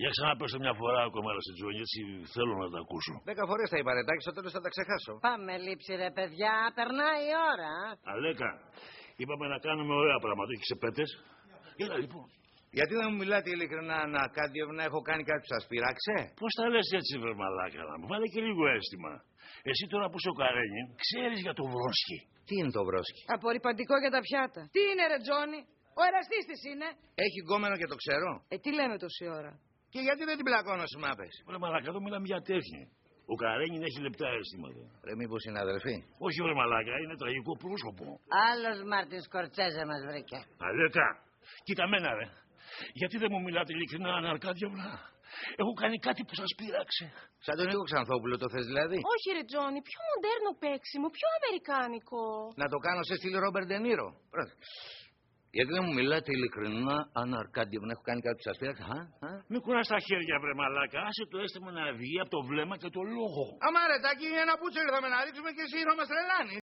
Για ξαναπέστε μια φορά ακόμα, ρε Τζόνι, έτσι θέλω να τα ακούσω. 10 φορές τα είπα, Ρετάκι, στο τέλος θα τα ξεχάσω. Πάμε λήψη, ρε παιδιά, περνάει η ώρα. Αλέκα, είπαμε να κάνουμε ωραία πράγματα, όχι ξεπέτες. Έλα λοιπόν. Γιατί δεν μου μιλάτε ειλικρινά, Αναρκάντιευνα, έχω κάνει κάτι που σας πειράξε? Πώς τα λες έτσι, βρε μαλάκα, να μου βάλε και λίγο αίσθημα. Εσύ τώρα που είσαι ο Καρένιν, ξέρεις για το Βρόσκι. Τι είναι το Βρόσκι? Απορριπαντικό για τα πιάτα. Τι είναι, ρε Τζόνι? Ο εραστής της είναι. Έχει γκόμενο και το ξέρω. Τι λέμε τόση ώρα? Και γιατί δεν την πλακώνω στις μάπες? Βρε μαλάκα, εδώ μιλάμε για τέχνη. Ο Καρένιν έχει λεπτά αίσθηματα. Ρε, μήπως είναι αδερφή? Όχι, βρε μαλάκα, είναι τραγικό πρόσωπο. Άλλος Μάρτιν Σκορτσέζε μας βρήκε. Αλέκα, κοίτα μένα, ρε. Γιατί δεν μου μιλάτε ειλικρινά, Αναρκάντιευνα? Έχω κάνει κάτι που σας πείραξε. Σαν τον Νίκο Ξανθόπουλο το θες δηλαδή? Όχι, ρε Τζόνι, πιο μοντέρνο παίξιμο, πιο αμερικάνικο. Να το κάνω σε στυλ Ρόμπερτ Ντενίρο. Γιατί δεν μου μιλάτε ειλικρινά, Αναρκάντιευνα, έχω κάνει κάτι που σας πείραξε? Μην κουράς τα χέρια, βρε μαλάκα. Άσε το αίσθημα να βγει από το βλέμμα και το λόγο. Αμά, Ρετάκι, ένα πούτσο ήρθαμε να ρίξουμε και εσύ να μας τρελάνεις.